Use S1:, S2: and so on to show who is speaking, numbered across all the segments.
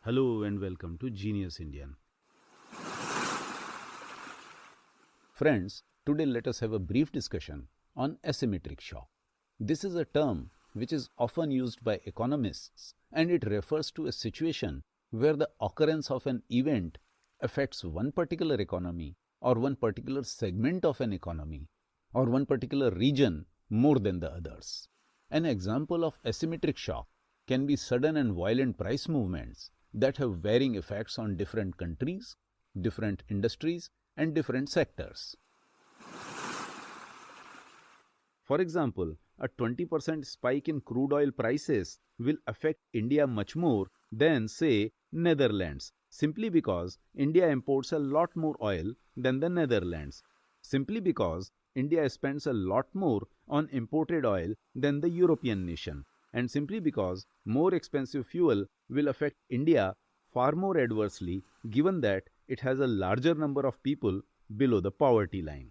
S1: Hello and welcome to Genius Indian. Friends, today let us have a brief discussion on asymmetric shock. This is a term which is often used by economists and it refers to a situation where the occurrence of an event affects one particular economy or one particular segment of an economy or one particular region more than the others. An example of asymmetric shock can be sudden and violent price movements that have varying effects on different countries, different industries, and different sectors. For example, a 20% spike in crude oil prices will affect India much more than, say, Netherlands, simply because India imports a lot more oil than the Netherlands, simply because India spends a lot more on imported oil than the European nation, and simply because more expensive fuel will affect India far more adversely given that it has a larger number of people below the poverty line.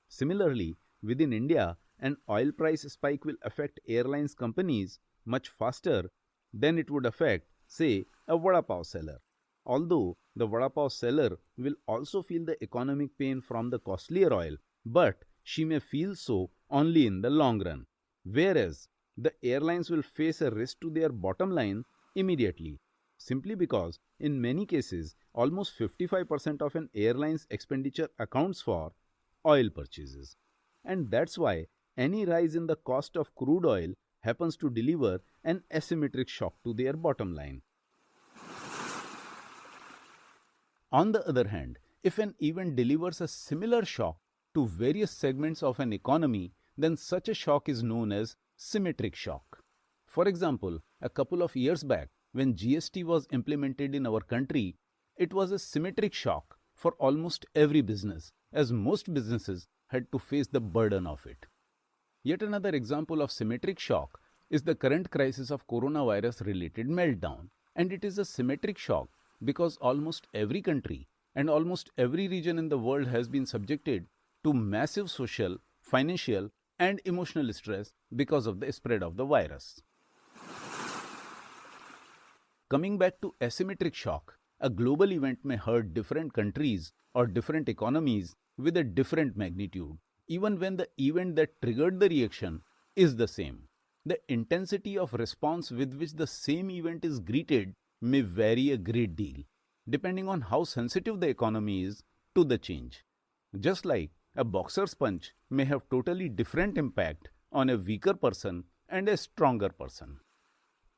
S1: Similarly, within India, an oil price spike will affect airlines companies much faster than it would affect, say, a vada pav seller. Although the vada pav seller will also feel the economic pain from the costlier oil, but she may feel so only in the long run. Whereas the airlines will face a risk to their bottom line immediately, simply because in many cases almost 55% of an airline's expenditure accounts for oil purchases. And that's why any rise in the cost of crude oil happens to deliver an asymmetric shock to their bottom line. On the other hand, if an event delivers a similar shock to various segments of an economy, then such a shock is known as symmetric shock. For example, a couple of years back, when GST was implemented in our country, it was a symmetric shock for almost every business, as most businesses had to face the burden of it. Yet another example of symmetric shock is the current crisis of coronavirus related meltdown. And it is a symmetric shock because almost every country and almost every region in the world has been subjected to massive social, financial, and emotional stress because of the spread of the virus. Coming back to asymmetric shock, a global event may hurt different countries or different economies with a different magnitude, even when the event that triggered the reaction is the same. The intensity of response with which the same event is greeted may vary a great deal, depending on how sensitive the economy is to the change. Just like a boxer's punch may have totally different impact on a weaker person and a stronger person.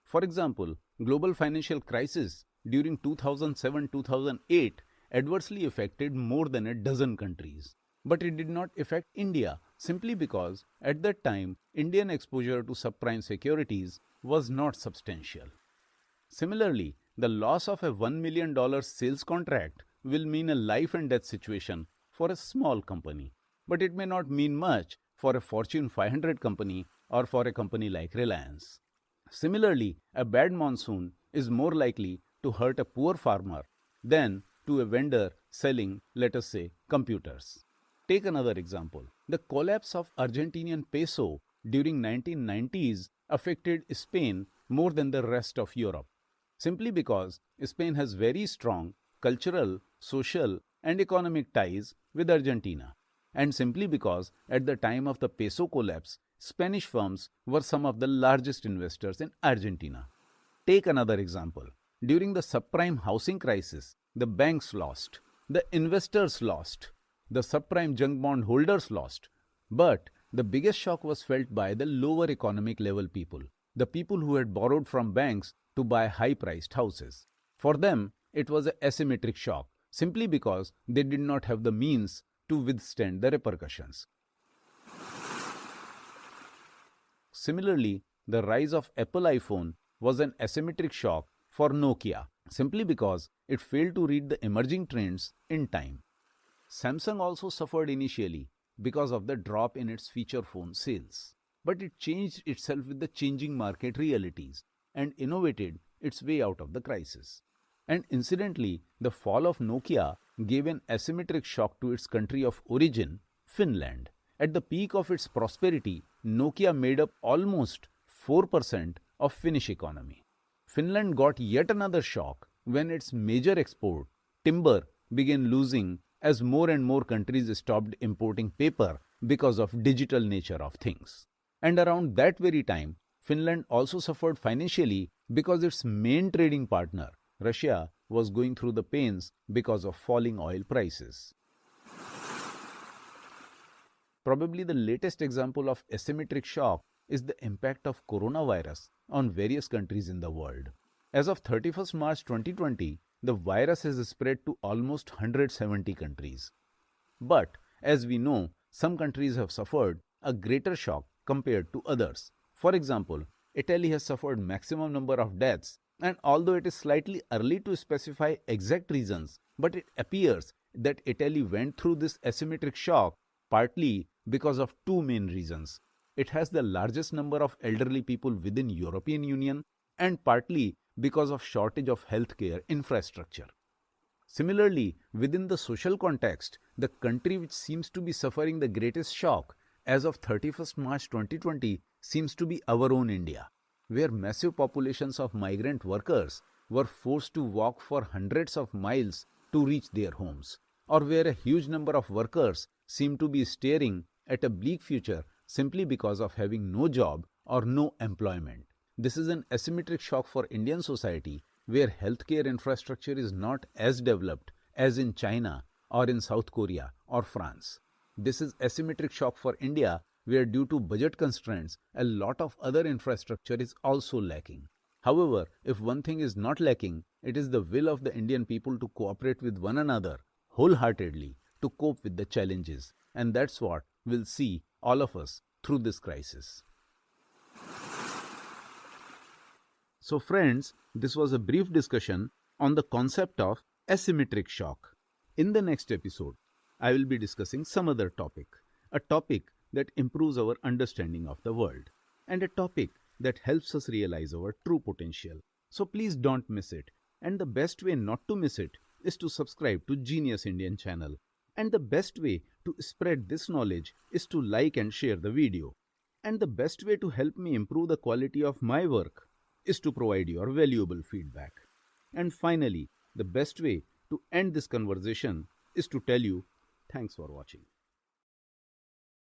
S1: For example, global financial crisis during 2007-2008 adversely affected more than a dozen countries. But it did not affect India simply because at that time Indian exposure to subprime securities was not substantial. Similarly, the loss of a $1 million sales contract will mean a life and death situation for a small company, but it may not mean much for a Fortune 500 company or for a company like Reliance. Similarly, a bad monsoon is more likely to hurt a poor farmer than to a vendor selling, let us say, computers. Take another example. The collapse of Argentinian peso during 1990s affected Spain more than the rest of Europe, simply because Spain has very strong cultural, social, and economic ties with Argentina, and simply because at the time of the peso collapse, Spanish firms were some of the largest investors in Argentina. Take another example. During the subprime housing crisis, the banks lost, the investors lost, the subprime junk bond holders lost. But the biggest shock was felt by the lower economic level people, the people who had borrowed from banks to buy high-priced houses. For them, it was an asymmetric shock, simply because they did not have the means to withstand the repercussions. Similarly, the rise of Apple iPhone was an asymmetric shock for Nokia, simply because it failed to read the emerging trends in time. Samsung also suffered initially because of the drop in its feature phone sales, but it changed itself with the changing market realities and innovated its way out of the crisis. And incidentally, the fall of Nokia gave an asymmetric shock to its country of origin, Finland. At the peak of its prosperity, Nokia made up almost 4% of Finnish economy. Finland got yet another shock when its major export, timber, began losing as more and more countries stopped importing paper because of digital nature of things. And around that very time, Finland also suffered financially because its main trading partner, Russia, was going through the pains because of falling oil prices. Probably the latest example of asymmetric shock is the impact of coronavirus on various countries in the world. As of 31st March 2020, the virus has spread to almost 170 countries. But as we know, some countries have suffered a greater shock compared to others. For example, Italy has suffered maximum number of deaths, and although it is slightly early to specify exact reasons, but it appears that Italy went through this asymmetric shock partly because of two main reasons. It has the largest number of elderly people within European Union, and partly because of shortage of healthcare infrastructure. Similarly, within the social context, the country which seems to be suffering the greatest shock as of 31st March 2020 seems to be our own India, where massive populations of migrant workers were forced to walk for hundreds of miles to reach their homes, or where a huge number of workers seem to be staring at a bleak future simply because of having no job or no employment. This is an asymmetric shock for Indian society, where healthcare infrastructure is not as developed as in China or in South Korea or France. This is asymmetric shock for India, where due to budget constraints, a lot of other infrastructure is also lacking. However, if one thing is not lacking, it is the will of the Indian people to cooperate with one another wholeheartedly to cope with the challenges. And that's what will see all of us through this crisis. So friends, this was a brief discussion on the concept of asymmetric shock. In the next episode, I will be discussing some other topic, a topic that improves our understanding of the world, and a topic that helps us realize our true potential. So please don't miss it. And the best way not to miss it is to subscribe to Genius Indian channel. And the best way to spread this knowledge is to like and share the video. And the best way to help me improve the quality of my work is to provide your valuable feedback. And finally, the best way to end this conversation is to tell you thanks for watching.